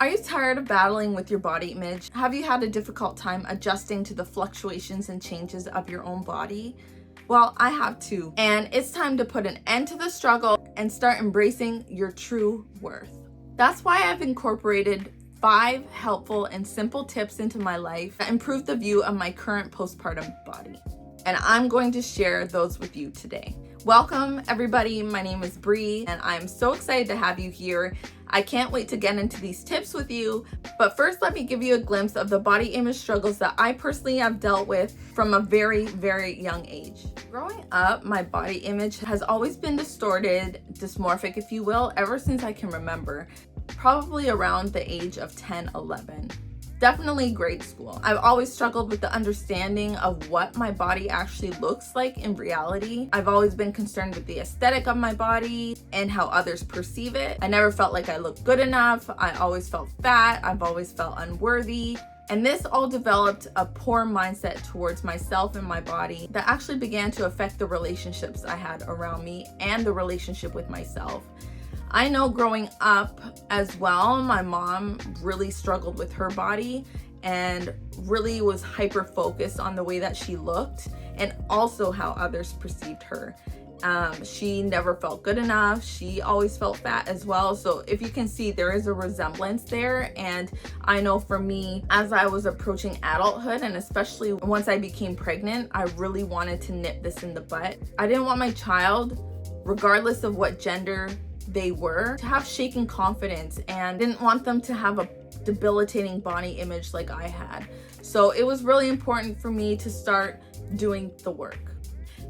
Are you tired of battling with your body image? Have you had a difficult time adjusting to the fluctuations and changes of your own body? Well, I have too. And it's time to put an end to the struggle and start embracing your true worth. That's why I've incorporated 5 helpful and simple tips into my life that improve the view of my current postpartum body. And I'm going to share those with you today. Welcome everybody, my name is Bree and I'm so excited to have you here. I can't wait to get into these tips with you, but first let me give you a glimpse of the body image struggles that I personally have dealt with from a very, very young age. Growing up, my body image has always been distorted, dysmorphic if you will, ever since I can remember, probably around the age of 10, 11. Definitely grade school. I've always struggled with the understanding of what my body actually looks like in reality. I've always been concerned with the aesthetic of my body and how others perceive it. I never felt like I looked good enough. I always felt fat. I've always felt unworthy. And this all developed a poor mindset towards myself and my body that actually began to affect the relationships I had around me and the relationship with myself. I know growing up as well, my mom really struggled with her body and really was hyper focused on the way that she looked and also how others perceived her. She never felt good enough. She always felt fat as well. So if you can see, there is a resemblance there. And I know for me, as I was approaching adulthood and especially once I became pregnant, I really wanted to nip this in the butt. I didn't want my child, regardless of what gender they were, to have shaken confidence, and didn't want them to have a debilitating body image like I had. So it was really important for me to start doing the work.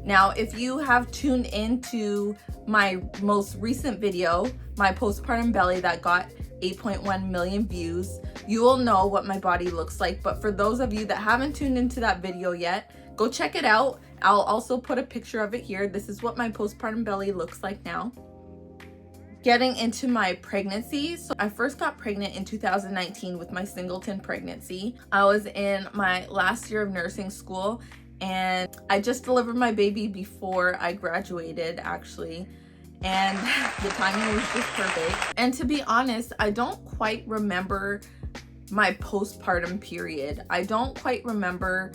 Now, if you have tuned into my most recent video, my postpartum belly that got 8.1 million views, you will know what my body looks like. But for those of you that haven't tuned into that video yet, go check it out. I'll also put a picture of it here. This is what my postpartum belly looks like now. Getting into my pregnancy. So I first got pregnant in 2019 with my singleton pregnancy. I was in my last year of nursing school and I just delivered my baby before I graduated actually. And the timing was just perfect. And to be honest, I don't quite remember my postpartum period. I don't quite remember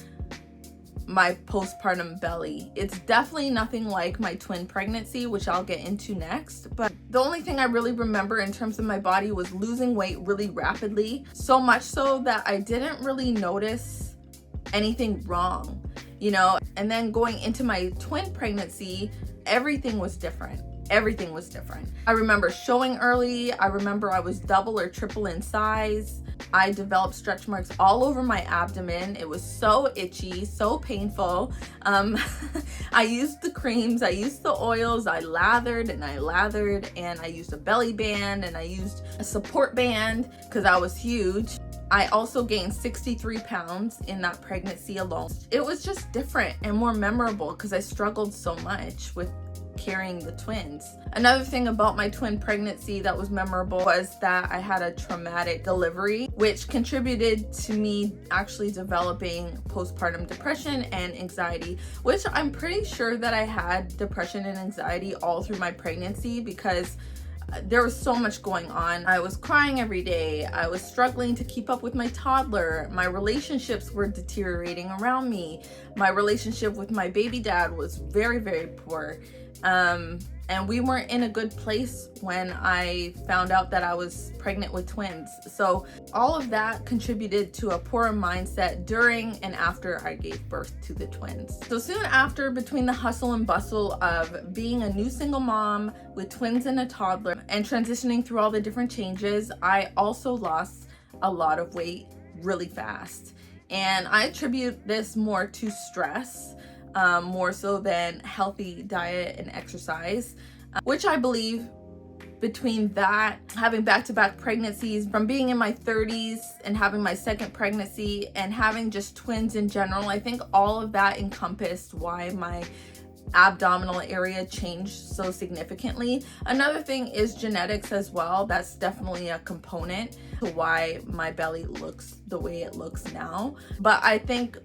my postpartum belly. It's definitely nothing like my twin pregnancy, which I'll get into next. But the only thing I really remember in terms of my body was losing weight really rapidly, so much so that I didn't really notice anything wrong, you know. And then going into my twin pregnancy, everything was different. Everything was different. I remember showing early. I remember I was double or triple in size. I developed stretch marks all over my abdomen. It was so itchy, so painful. I used the creams, I used the oils, I lathered and I used a belly band and I used a support band because I was huge. I also gained 63 pounds in that pregnancy alone. It was just different and more memorable because I struggled so much with carrying the twins. Another thing about my twin pregnancy that was memorable was that I had a traumatic delivery, which contributed to me actually developing postpartum depression and anxiety, which I'm pretty sure that I had depression and anxiety all through my pregnancy because there was so much going on. I was crying every day. I was struggling to keep up with my toddler. My relationships were deteriorating around me. My relationship with my baby dad was very, very poor. And we weren't in a good place when I found out that I was pregnant with twins. So all of that contributed to a poorer mindset during and after I gave birth to the twins. So soon after, between the hustle and bustle of being a new single mom with twins and a toddler and transitioning through all the different changes, I also lost a lot of weight really fast. And I attribute this more to stress, more so than healthy diet and exercise, which I believe between that, having back-to-back pregnancies, from being in my 30s and having my second pregnancy and having just twins in general, I think all of that encompassed why my abdominal area changed so significantly. Another thing is genetics as well. That's definitely a component to why my belly looks the way it looks now. But I think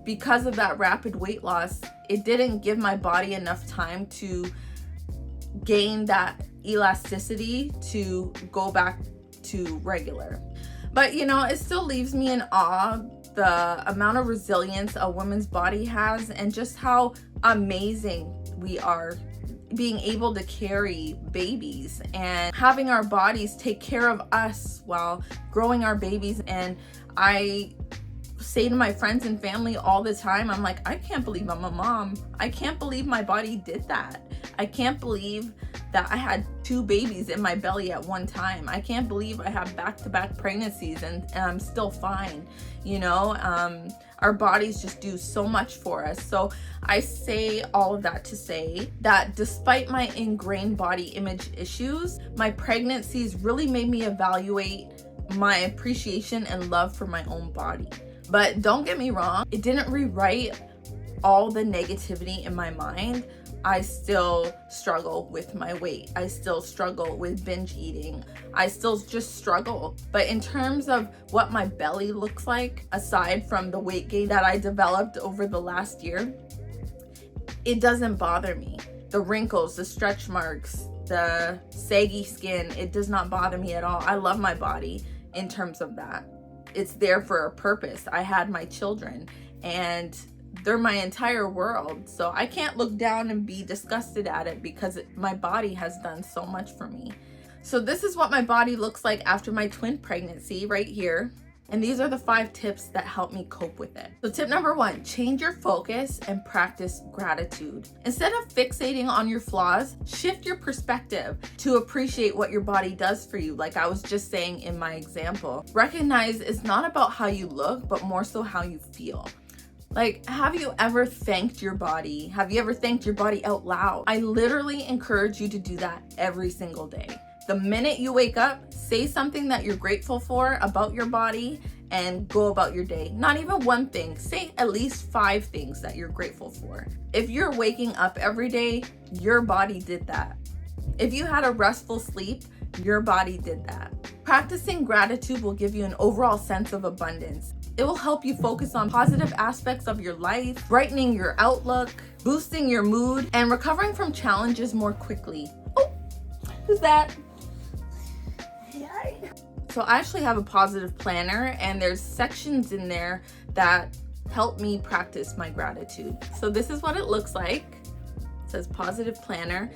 because of that rapid weight loss, it didn't give my body enough time to gain that elasticity to go back to regular. But you know, it still leaves me in awe the amount of resilience a woman's body has and just how amazing we are being able to carry babies and having our bodies take care of us while growing our babies. And I say to my friends and family all the time, I'm like, I can't believe I'm a mom. I can't believe my body did that. I can't believe that I had 2 babies in my belly at one time. I can't believe I have back-to-back pregnancies and I'm still fine. You know, our bodies just do so much for us. So I say all of that to say that despite my ingrained body image issues, my pregnancies really made me evaluate my appreciation and love for my own body. But don't get me wrong, it didn't rewrite all the negativity in my mind. I still struggle with my weight. I still struggle with binge eating. I still just struggle. But in terms of what my belly looks like, aside from the weight gain that I developed over the last year, it doesn't bother me. The wrinkles, the stretch marks, the saggy skin, it does not bother me at all. I love my body in terms of that. It's there for a purpose. I had my children and they're my entire world. So I can't look down and be disgusted at it because my body has done so much for me. So this is what my body looks like after my twin pregnancy right here. And these are the 5 tips that help me cope with it. So tip number 1, change your focus and practice gratitude. Instead of fixating on your flaws, shift your perspective to appreciate what your body does for you. Like I was just saying in my example, recognize it's not about how you look, but more so how you feel. Like, have you ever thanked your body? Have you ever thanked your body out loud? I literally encourage you to do that every single day. The minute you wake up, say something that you're grateful for about your body and go about your day. Not even one thing, say at least 5 things that you're grateful for. If you're waking up every day, your body did that. If you had a restful sleep, your body did that. Practicing gratitude will give you an overall sense of abundance. It will help you focus on positive aspects of your life, brightening your outlook, boosting your mood, and recovering from challenges more quickly. Oh, who's that? So I actually have a positive planner and there's sections in there that help me practice my gratitude. So this is what it looks like. It says positive planner.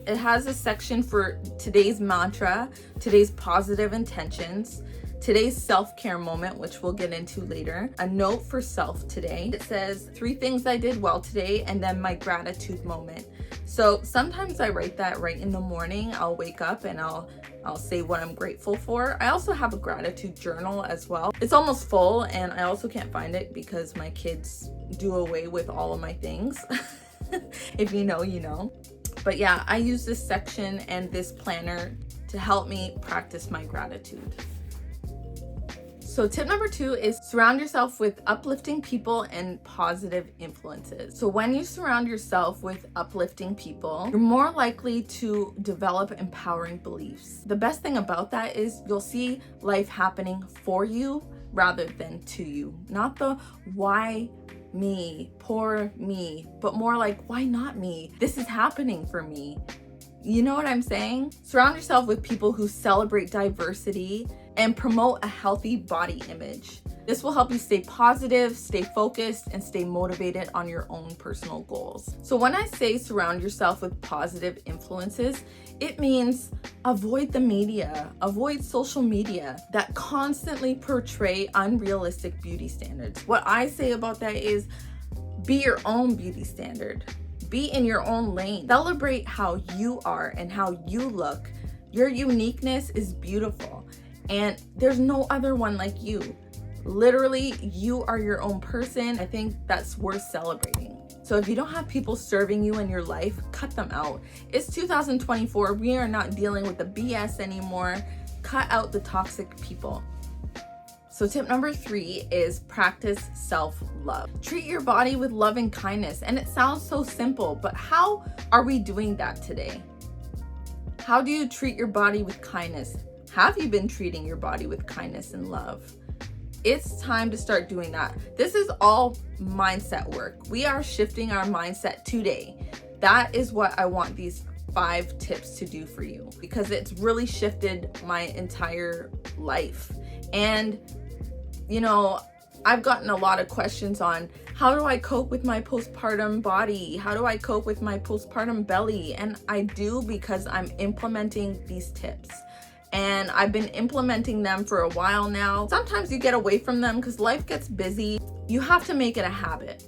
It has a section for today's mantra, today's positive intentions, today's self-care moment, which we'll get into later, a note for self today. It says 3 things I did well today, and then my gratitude moment. So sometimes I write that right in the morning. I'll wake up and I'll say what I'm grateful for. I also have a gratitude journal as well. It's almost full and I also can't find it because my kids do away with all of my things. If you know, you know. But yeah, I use this section and this planner to help me practice my gratitude. So tip number 2 is surround yourself with uplifting people and positive influences. So when you surround yourself with uplifting people, you're more likely to develop empowering beliefs. The best thing about that is you'll see life happening for you rather than to you. Not the why me, poor me, but more like, why not me? This is happening for me. You know what I'm saying? Surround yourself with people who celebrate diversity and promote a healthy body image. This will help you stay positive, stay focused, and stay motivated on your own personal goals. So when I say surround yourself with positive influences, it means avoid the media, avoid social media that constantly portray unrealistic beauty standards. What I say about that is be your own beauty standard. Be in your own lane. Celebrate how you are and how you look. Your uniqueness is beautiful, and there's no other one like you. Literally, you are your own person. I think that's worth celebrating. So if you don't have people serving you in your life, cut them out. It's 2024. We are not dealing with the BS anymore. Cut out the toxic people. So tip number 3 is practice self-love. Treat your body with love and kindness. And it sounds so simple, but how are we doing that today? How do you treat your body with kindness? Have you been treating your body with kindness and love? It's time to start doing that. This is all mindset work. We are shifting our mindset today. That is what I want these 5 tips to do for you, because it's really shifted my entire life. And you know, I've gotten a lot of questions on how do I cope with my postpartum body? How do I cope with my postpartum belly? And I do because I'm implementing these tips. And I've been implementing them for a while now. Sometimes you get away from them because life gets busy. You have to make it a habit.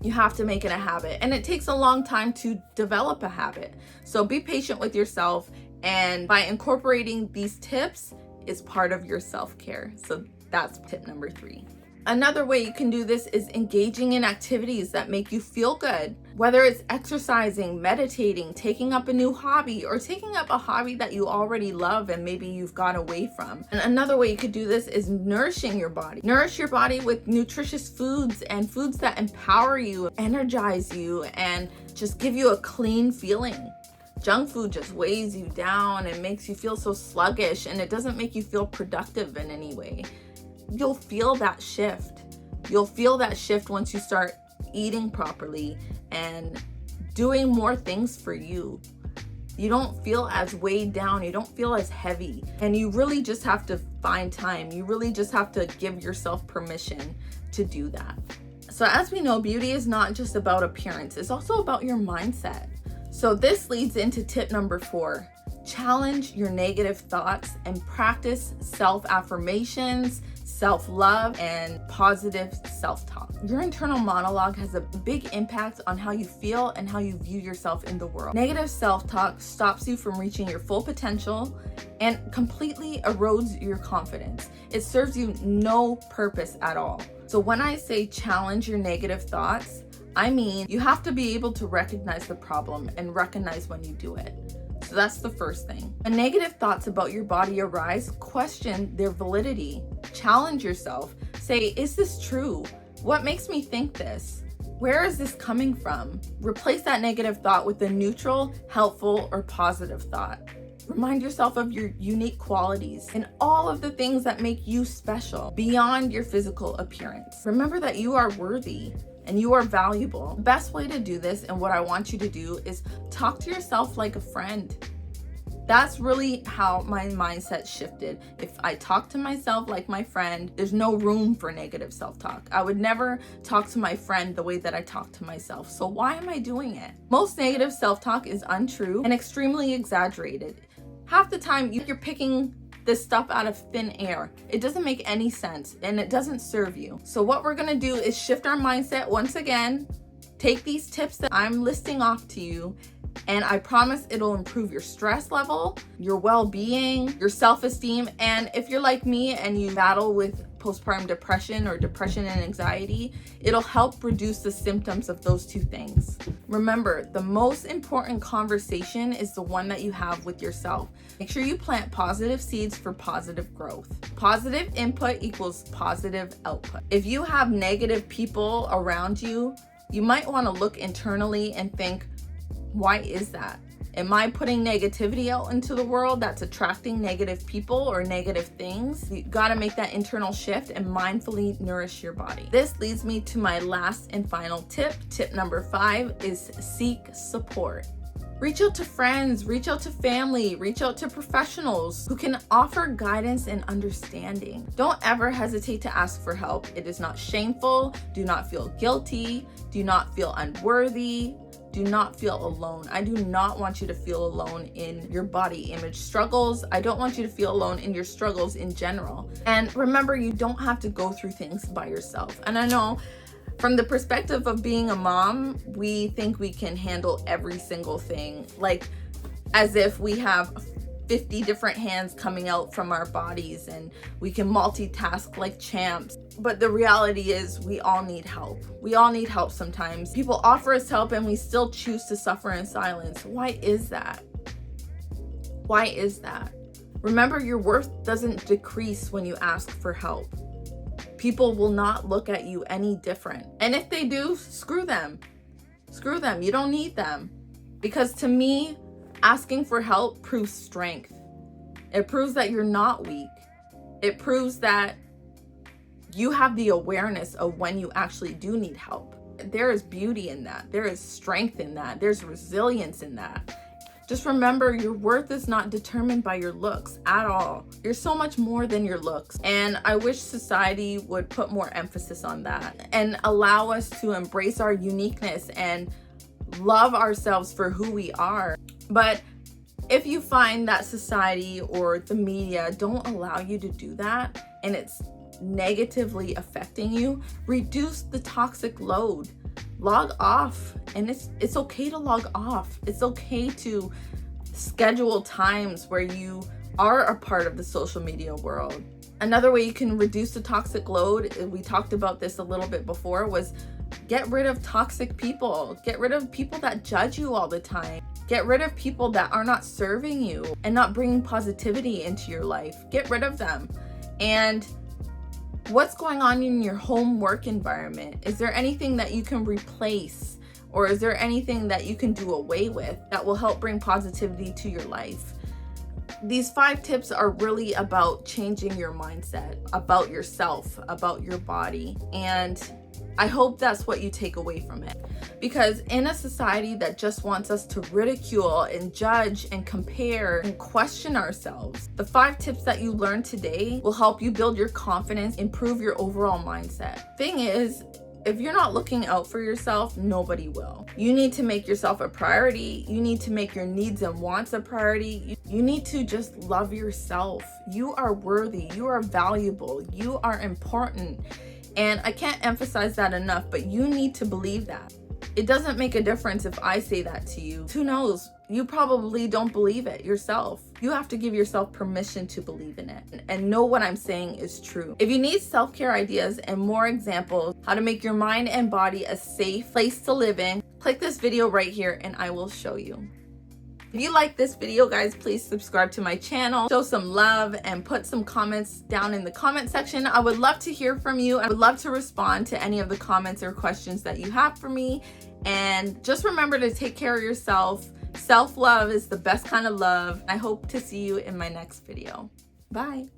You have to make it a habit. And it takes a long time to develop a habit. So be patient with yourself. And by incorporating these tips is part of your self-care. So that's tip number 3. Another way you can do this is engaging in activities that make you feel good, whether it's exercising, meditating, taking up a new hobby, or taking up a hobby that you already love and maybe you've gone away from. And another way you could do this is nourishing your body. Nourish your body with nutritious foods and foods that empower you, energize you, and just give you a clean feeling. Junk food just weighs you down and makes you feel so sluggish, and it doesn't make you feel productive in any way. You'll feel that shift. You'll feel that shift once you start eating properly and doing more things for you. You don't feel as weighed down. You don't feel as heavy. And you really just have to find time. You really just have to give yourself permission to do that. So as we know, beauty is not just about appearance. It's also about your mindset. So this leads into tip number 4. Challenge your negative thoughts and practice self-affirmations, self-love, and positive self-talk. Your internal monologue has a big impact on how you feel and how you view yourself in the world. Negative self-talk stops you from reaching your full potential and completely erodes your confidence. It serves you no purpose at all. So when I say challenge your negative thoughts, I mean you have to be able to recognize the problem and recognize when you do it. So that's the first thing. When negative thoughts about your body arise, question their validity. Challenge yourself. Say, is this true? What makes me think this? Where is this coming from? Replace that negative thought with a neutral, helpful, or positive thought. Remind yourself of your unique qualities and all of the things that make you special beyond your physical appearance. Remember that you are worthy and you are valuable. The best way to do this, and what I want you to do, is talk to yourself like a friend. That's really how my mindset shifted. If I talk to myself like my friend, there's no room for negative self-talk. I would never talk to my friend the way that I talk to myself. So why am I doing it? Most negative self-talk is untrue and extremely exaggerated. Half the time you're picking this stuff out of thin air. It doesn't make any sense and it doesn't serve you. So what we're gonna do is shift our mindset once again, take these tips that I'm listing off to you, and I promise it'll improve your stress level, your well-being, your self-esteem. And if you're like me and you battle with postpartum depression or depression and anxiety, it'll help reduce the symptoms of those two things. Remember, the most important conversation is the one that you have with yourself. Make sure you plant positive seeds for positive growth. Positive input equals positive output. If you have negative people around you, you might want to look internally and think, why is that? Am I putting negativity out into the world that's attracting negative people or negative things? You gotta make that internal shift and mindfully nourish your body. This leads me to my last and final tip. Tip number 5 is seek support. Reach out to friends, reach out to family, reach out to professionals who can offer guidance and understanding. Don't ever hesitate to ask for help. It is not shameful. Do not feel guilty. Do not feel unworthy. Do not feel alone. I do not want you to feel alone in your body image struggles. I don't want you to feel alone in your struggles in general. And remember, you don't have to go through things by yourself. And I know from the perspective of being a mom, we think we can handle every single thing, like as if we have 50 different hands coming out from our bodies and we can multitask like champs. But the reality is we all need help. We all need help sometimes. People offer us help and we still choose to suffer in silence. Why is that? Why is that? Remember, your worth doesn't decrease when you ask for help. People will not look at you any different. And if they do, screw them. Screw them. You don't need them. Because to me, asking for help proves strength. It proves that you're not weak. It proves that you have the awareness of when you actually do need help. There is beauty in that. There is strength in that. There's resilience in that. Just remember, your worth is not determined by your looks at all. You're so much more than your looks. And I wish society would put more emphasis on that and allow us to embrace our uniqueness and love ourselves for who we are. But if you find that society or the media don't allow you to do that and it's negatively affecting you, reduce the toxic load. Log off, and it's okay to log off. It's okay to schedule times where you are a part of the social media world. Another way you can reduce the toxic load, we talked about this a little bit before, was get rid of toxic people. Get rid of people that judge you all the time. Get rid of people that are not serving you and not bringing positivity into your life. Get rid of them. And what's going on in your home work environment? Is there anything that you can replace, or is there anything that you can do away with that will help bring positivity to your life? These 5 tips are really about changing your mindset, about yourself, about your body, and I hope that's what you take away from it. Because in a society that just wants us to ridicule and judge and compare and question ourselves, the 5 tips that you learned today will help you build your confidence, improve your overall mindset. Thing is, if you're not looking out for yourself, nobody will. You need to make yourself a priority. You need to make your needs and wants a priority. You need to just love yourself. You are worthy. You are valuable. You are important. And I can't emphasize that enough, but you need to believe that. It doesn't make a difference if I say that to you. Who knows? You probably don't believe it yourself. You have to give yourself permission to believe in it and know what I'm saying is true. If you need self-care ideas and more examples, how to make your mind and body a safe place to live in, click this video right here and I will show you. If you like this video, guys, please subscribe to my channel, show some love, and put some comments down in the comment section. I would love to hear from you. I would love to respond to any of the comments or questions that you have for me. And just remember to take care of yourself. Self-love is the best kind of love. I hope to see you in my next video. Bye.